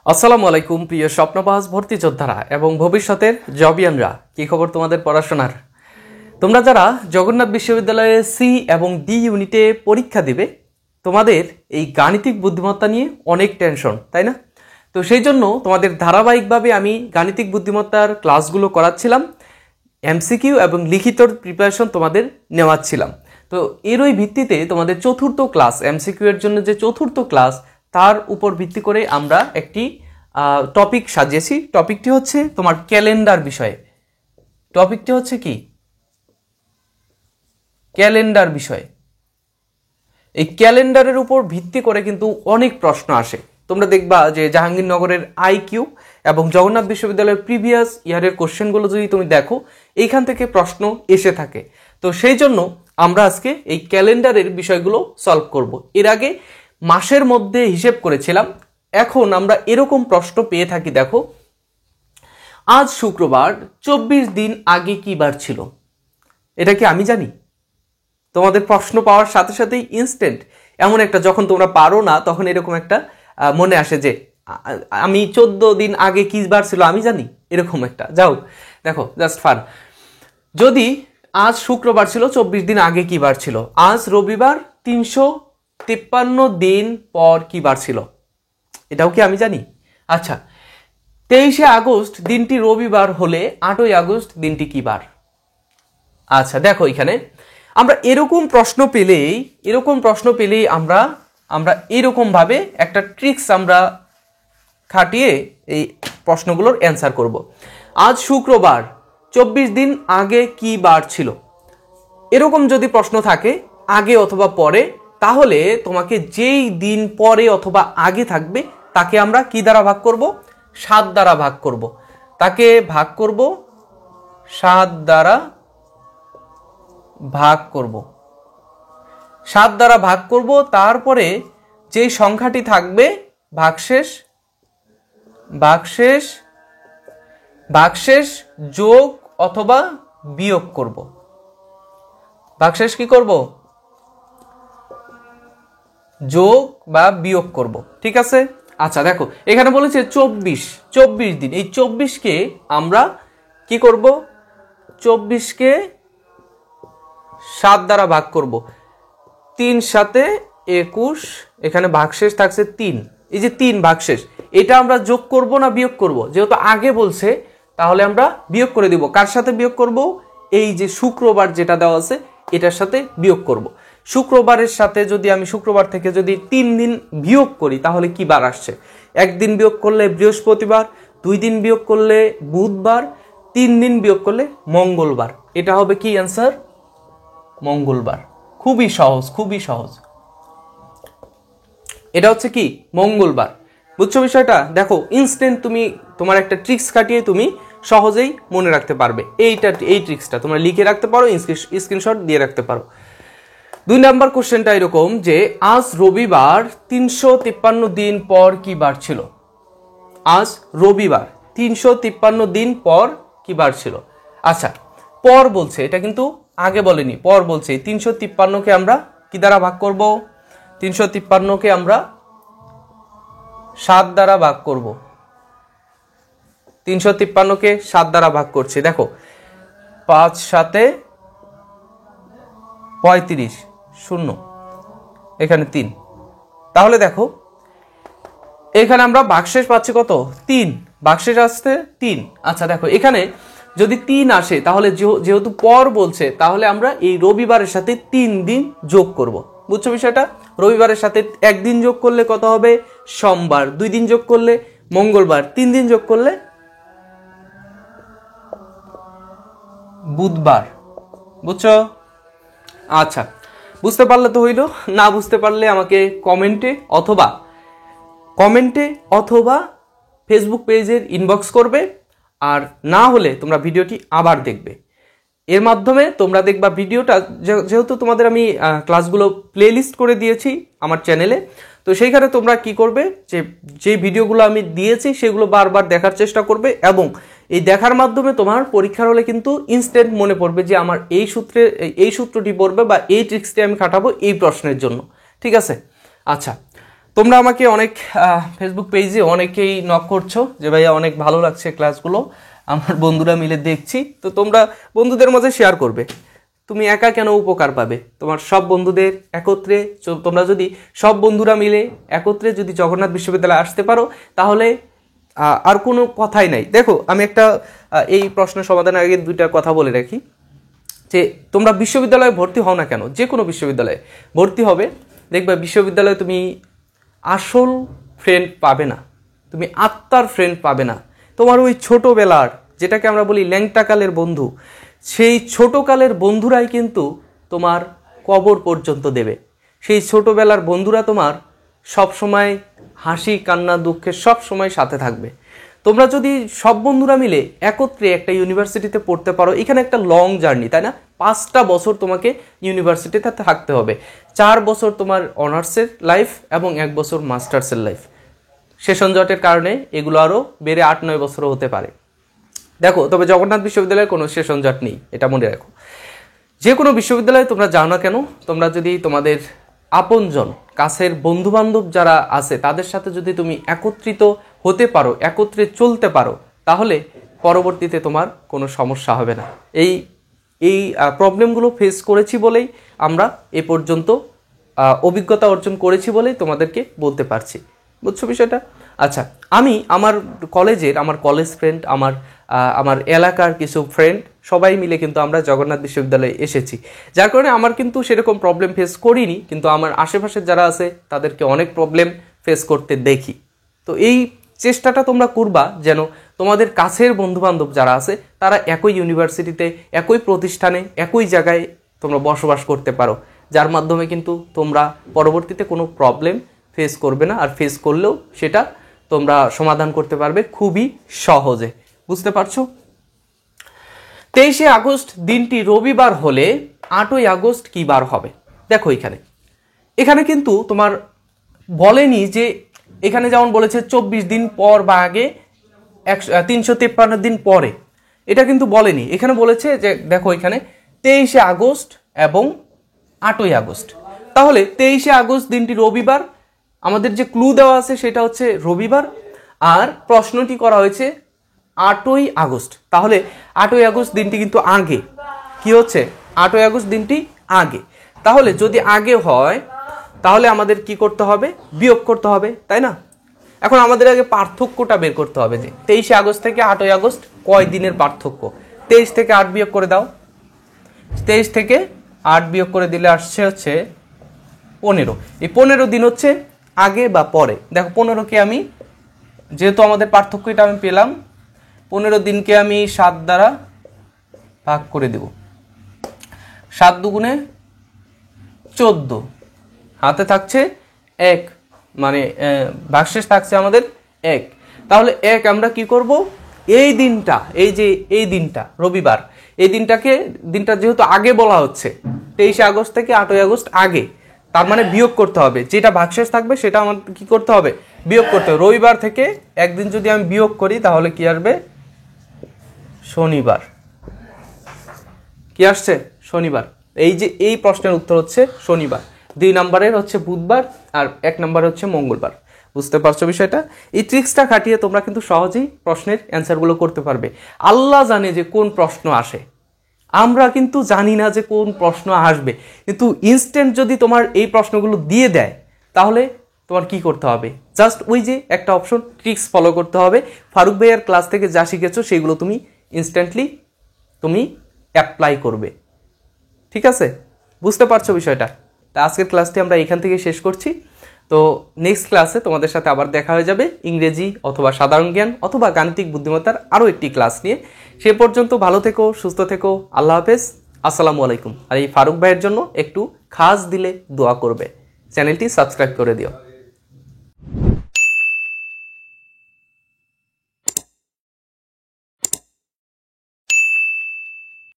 আসসালামু আলাইকুম প্রিয় স্বপ্নবাজ ভর্তি যোদ্ধারা এবং ভবিষ্যতের জবিয়ানরা, কি খবর তোমাদের পড়াশোনার? তোমরা যারা জগন্নাথ বিশ্ববিদ্যালয়ে সি এবং ডি ইউনিটে পরীক্ষা দিবে, তোমাদের এই গাণিতিক বুদ্ধিমত্তা নিয়ে অনেক টেনশন, তাই না? তো সেই জন্য তোমাদের ধারাবাহিকভাবে আমি গাণিতিক বুদ্ধিমত্তার ক্লাসগুলো করাচ্ছিলাম, এমসিকিউ এবং লিখিতর প্রিপারেশন তোমাদের নেওয়াচ্ছিলাম। তো এরই ভিত্তিতে তোমাদের চতুর্থ ক্লাস, এমসিকিউ এর জন্য যে চতুর্থ ক্লাস, তার উপর ভিত্তি করে আমরা একটি টপিক সাজিয়েছি। টপিকটি হচ্ছে তোমার ক্যালেন্ডার বিষয়ে। টপিকটি হচ্ছে কি? ক্যালেন্ডার বিষয়ে। এই ক্যালেন্ডারের উপর ভিত্তি করে কিন্তু অনেক প্রশ্ন আসে। তোমরা দেখবা যে জাহাঙ্গীরনগরের আইকিউ এবং জগন্নাথ বিশ্ববিদ্যালয়ের প্রিভিয়াস ইয়ারের কোশ্চেনগুলো যদি তুমি দেখো, এইখান থেকে প্রশ্ন এসে থাকে। তো সেই জন্য আমরা আজকে এই ক্যালেন্ডারের বিষয়গুলো সলভ করব। এর আগে মাসের মধ্যে হিসেব করেছিলাম, এখন আমরা এরকম প্রশ্ন পেয়ে থাকি। দেখো, আজ শুক্রবার, 24 দিন আগে কি বার ছিল? এটা কি আমি জানি? তোমাদের প্রশ্ন পাওয়ার সাথে সাথেই ইনস্ট্যান্ট এমন একটা, যখন তোমরা পারো না তখন এরকম একটা মনে আসে যে আমি 14 দিন আগে কি বার ছিল আমি জানি, এরকম একটা। যাও দেখো, জাস্ট ফান। যদি আজ শুক্রবার ছিল, 24 দিন আগে কি বার ছিল? আজ রবিবার, 353 দিন পর কি বার ছিল? এটাও কি আমি জানি? আচ্ছা, 23শে আগস্ট দিনটি রবিবার হলে 8ই আগস্ট দিনটি কি বার? আচ্ছা দেখো, এখানে আমরা এরকম প্রশ্ন পেলেই আমরা এরকম ভাবে একটা ট্রিক্স আমরা খাটিয়ে এই প্রশ্নগুলোর অ্যান্সার করব। আজ শুক্রবার, 24 দিন আগে কি বার ছিল? এরকম যদি প্রশ্ন থাকে আগে অথবা পরে, তাহলে তোমাকে যেই দিন পরে অথবা আগে থাকবে তাকে আমরা কি দ্বারা ভাগ করব? 7 দ্বারা ভাগ করব। তাকে ভাগ করব 7 দ্বারা ভাগ করব। 7 দ্বারা ভাগ করব, তারপরে যেই সংখ্যাটি থাকবে ভাগশেষ যোগ অথবা বিয়োগ করব। ভাগশেষ কি করব? যোগ বা বিয়োগ করব। ঠিক আছে? আচ্ছা দেখো, এখানে বলেছে 24 দিন। এই 24কে আমরা কি করব? 24কে 7 দ্বারা ভাগ করব। 3 সাথে 21, এখানে ভাগশেষ থাকছে 3। এই যে 3 ভাগশেষ, এটা আমরা যোগ করব না বিয়োগ করব? যেহেতু আগে বলছে, তাহলে আমরা বিয়োগ করে দিব। কার সাথে বিয়োগ করব? এই যে শুক্রবার যেটা দেওয়া আছে এটার সাথে বিয়োগ করব। শুক্রবারের সাথে যদি আমি শুক্রবার থেকে যদি 3 দিন বিয়োগ করি, তাহলে কি বার আসছে? 1 দিন বিয়োগ করলে বৃহস্পতিবার, 2 দিন বিয়োগ করলে বুধবার, 3 দিন বিয়োগ করলে মঙ্গলবার। এটা হবে কি অ্যান্সার? মঙ্গলবার। খুবই সহজ। এটা হচ্ছে কি? মঙ্গলবার। বুঝছো বিষয়টা? দেখো, ইনস্ট্যান্ট তুমি তোমার একটা ট্রিক্স খাটিয়ে তুমি সহজেই মনে রাখতে পারবে। এই ট্রিক্সটা তোমরা লিখে রাখতে পারো, স্ক্রিনশট দিয়ে রাখতে পারো। 2 নাম্বার কোশ্চেনটা এরকম যে আজ রবিবার, 353 দিন পর কি বার ছিল? আজ রবিবার, 353 দিন পর কি বার ছিল? আচ্ছা, পর বলছে, এটা কিন্তু আগে বলেনি, পর বলছে। 353কে আমরা কি দ্বারা ভাগ করব? 353কে আমরা 7 দ্বারা ভাগ করব। 353কে 7 দ্বারা ভাগ করছি। দেখো, 5 7 35, 0, এখানে 3। তাহলে দেখো, এখানে আমরা ভাগশেষ পাচ্ছি কত? 3। ভাগশেষ আসছে 3। আচ্ছা দেখো, এখানে যদি 3 আসে, তাহলে যেহেতু পর বলছে, তাহলে আমরা এই রবিবারের সাথে 3 দিন যোগ করব। বুঝছো বিষয়টা? রবিবারের সাথে 1 দিন যোগ করলে কত হবে? সোমবার। 2 দিন যোগ করলে মঙ্গলবার। 3 দিন যোগ করলে বুধবার। বুঝছো? আচ্ছা, বুঝতে পারলে তো হইল। না বুঝতে পারলে আমাকে কমেন্টে অথবা ফেসবুক পেজের ইনবক্স করবে, আর না হলে তোমরা ভিডিওটি আবার দেখবে। এর মাধ্যমে তোমরা দেখবা ভিডিওটা, যেহেতু তোমাদের আমি ক্লাসগুলো প্লেলিস্ট করে দিয়েছি আমার চ্যানেলে, তো সেইখানে তোমরা কি করবে, যে ভিডিওগুলো আমি দিয়েছি সেগুলো বারবার দেখার চেষ্টা করবে, এবং এই দেখার মাধ্যমে তোমার পরীক্ষার হলে কিন্তু ইনস্ট্যান্ট মনে পড়বে যে আমার এই সূত্রটি পড়বে বা এই ট্রিক্সটি আমি খাটাবো এই প্রশ্নের জন্য। ঠিক আছে? আচ্ছা, তোমরা আমাকে অনেক ফেসবুক পেজে অনেকেই নক করছো যে ভাইয়া অনেক ভালো লাগছে ক্লাসগুলো, আমার বন্ধুরা মিলে দেখছি। তো তোমরা বন্ধুদের মাঝে শেয়ার করবে, তুমি একা কেন উপকার পাবে, তোমার সব বন্ধুদের একত্রে তোমরা যদি সব বন্ধুরা মিলে একত্রে যদি জগন্নাথ বিশ্ববিদ্যালয়ে আসতে পারো তাহলে আর কোনো কথাই নাই। দেখো আমি একটা এই প্রশ্নের সমাধানের আগে দুইটা কথা বলে রাখি, যে তোমরা বিশ্ববিদ্যালয়ে ভর্তি হও না কেন, যে কোনো বিশ্ববিদ্যালয়ে ভর্তি হবে, দেখবে বিশ্ববিদ্যালয়ে তুমি আসল ফ্রেন্ড পাবে না, তুমি আত্মার ফ্রেন্ড পাবে না। তোমার ওই ছোটোবেলার, যেটাকে আমরা বলি ল্যাংটাকালের বন্ধু, সেই ছোটোকালের বন্ধুরাই কিন্তু তোমার কবর পর্যন্ত দেবে। সেই ছোটোবেলার বন্ধুরা তোমার সব সময় হাসি কান্না দুঃখে সব সময় সাথে থাকবে। তোমরা যদি সব বন্ধুরা মিলে একত্রে একটা ইউনিভার্সিটিতে পড়তে পারো, এখানে একটা লং জার্নি, তাই না? 5টা বছর তোমাকে ইউনিভার্সিটিতে থাকতে হবে, 4 বছর তোমার অনার্সের লাইফ এবং 1 বছর মাস্টার্সের লাইফ। সেশন জটের কারণে এগুলো আরও বেড়ে 8-9 বছরও হতে পারে। দেখো, তবে জগন্নাথ বিশ্ববিদ্যালয়ে কোনো সেশন জট নেই, এটা মনে রাখো। যে কোনো বিশ্ববিদ্যালয়ে তোমরা যাও না কেন, তোমরা যদি তোমাদের আপনজন কাছের বন্ধুবান্ধব যারা আছে তাদের সাথে যদি তুমি একত্রিত হতে পারো, একত্রে চলতে পারো, তাহলে পরবর্তীতে তোমার কোনো সমস্যা হবে না। এই প্রবলেমগুলো ফেস করেছি বলেই আমরা এ পর্যন্ত অভিজ্ঞতা অর্জন করেছি বলেই তোমাদেরকে বলতে পারছি। বুঝছো বিষয়টা? আচ্ছা, আমি আমার কলেজের আমার কলেজ ফ্রেন্ড, আমার এলাকার কিছু ফ্রেন্ড সবাই মিলে কিন্তু আমরা জগন্নাথ বিশ্ববিদ্যালয়ে এসেছি, যার কারণে আমার কিন্তু সেরকম প্রবলেম ফেস করিনি, কিন্তু আমার আশেপাশের যারা আছে তাদেরকে অনেক প্রবলেম ফেস করতে দেখি। তো এই চেষ্টাটা তোমরা করবা যেন তোমাদের কাছের বন্ধুবান্ধব যারা আছে তারা একই ইউনিভার্সিটিতে, একই প্রতিষ্ঠানে, একই জায়গায় তোমরা বসবাস করতে পারো, যার মাধ্যমে কিন্তু তোমরা পরবর্তীতে কোনো প্রবলেম ফেস করবে না, আর ফেস করলেও সেটা তোমরা সমাধান করতে পারবে খুবই সহজে। বুঝতে পারছো? 23শে আগস্ট দিনটি রবিবার হলে 8ই আগস্ট কি বার হবে? দেখো এখানে কিন্তু তোমার বলেনি যে, এখানে যেমন বলেছে 24 দিন পর বা আগে, 353 দিন পরে, এটা কিন্তু বলেনি। এখানে বলেছে যে দেখো এখানে 23শে আগস্ট এবং 8ই আগস্ট। তাহলে 23শে আগস্ট দিনটি রবিবার, আমাদের যে ক্লু দেওয়া আছে সেটা হচ্ছে রবিবার, আর প্রশ্নটি করা হয়েছে 8ই আগস্ট। তাহলে 8ই আগস্ট দিনটি কিন্তু আগে। কি হচ্ছে? 8ই আগস্ট দিনটি আগে। তাহলে যদি আগে হয় তাহলে আমাদের কি করতে হবে? বিয়োগ করতে হবে, তাই না? এখন আমাদের আগে পার্থক্যটা বের করতে হবে, যে 23শে আগস্ট থেকে 8ই আগস্ট কয় দিনের পার্থক্য। 23 থেকে 8 বিয়োগ করে দাও, 23 থেকে 8 বিয়োগ করে দিলে আসছে হচ্ছে 15। এই 15 দিন হচ্ছে আগে বা পরে। দেখো 15কে আমি, যেহেতু আমাদের পার্থক্য এটা আমি পেলাম, 15 দিনকে আমি 7 দ্বারা ভাগ করে দেব। 7 দুগুণে 14, হাতে থাকছে 1, মানে ভাগশেষ থাকছে আমাদের 1। তাহলে 1 আমরা কি করব? এই দিনটা, এই দিনটা রবিবার, এই দিনটা যেহেতু আগে বলা হচ্ছে, 23শে আগস্ট থেকে 8ই আগস্ট আগে, তার মানে বিয়োগ করতে হবে। যেটা ভাগশেষ থাকবে সেটা আমাদের কি করতে হবে? বিয়োগ করতে হবে। রবিবার থেকে একদিন যদি আমি বিয়োগ করি তাহলে কি আসবে? শনিবার। কি আসছে? শনিবার। এই প্রশ্নের উত্তর হচ্ছে শনিবার। 2 নম্বরের হচ্ছে বুধবার, আর 1 নম্বর হচ্ছে মঙ্গলবার। বুঝতে পারছো বিষয়টা? এই ট্রিক্সটা খাটিয়ে তোমরা কিন্তু সহজেই প্রশ্নের অ্যান্সারগুলো করতে পারবে। আল্লাহ জানে যে কোন প্রশ্ন আসে, আমরা কিন্তু জানি না যে কোন প্রশ্ন আসবে, কিন্তু ইনস্ট্যান্ট যদি তোমার এই প্রশ্নগুলো দিয়ে দেয় তাহলে তোমার কি করতে হবে? জাস্ট ওই যে একটা অপশন ট্রিক্স ফলো করতে হবে। ফারুক ভাইয়ার ক্লাস থেকে যা শিখেছো সেগুলো তুমি ইনস্ট্যান্টলি তুমি অ্যাপ্লাই করবে। ঠিক আছে? বুঝতে পারছো বিষয়টা? তা আজকের ক্লাসটি আমরা এখান থেকে শেষ করছি। তো নেক্সট ক্লাসে তোমাদের সাথে আবার দেখা হয়ে যাবে ইংরেজি অথবা সাধারণ জ্ঞান অথবা গাণিতিক বুদ্ধিমত্তার আরও একটি ক্লাস নিয়ে। সে পর্যন্ত ভালো থেকো, সুস্থ থেকো। আল্লাহ হাফেজ, আসসালামু আলাইকুম। আর এই ফারুক ভাইয়ের জন্য একটু খাস দিলে দোয়া করবে, চ্যানেলটি সাবস্ক্রাইব করে দিও।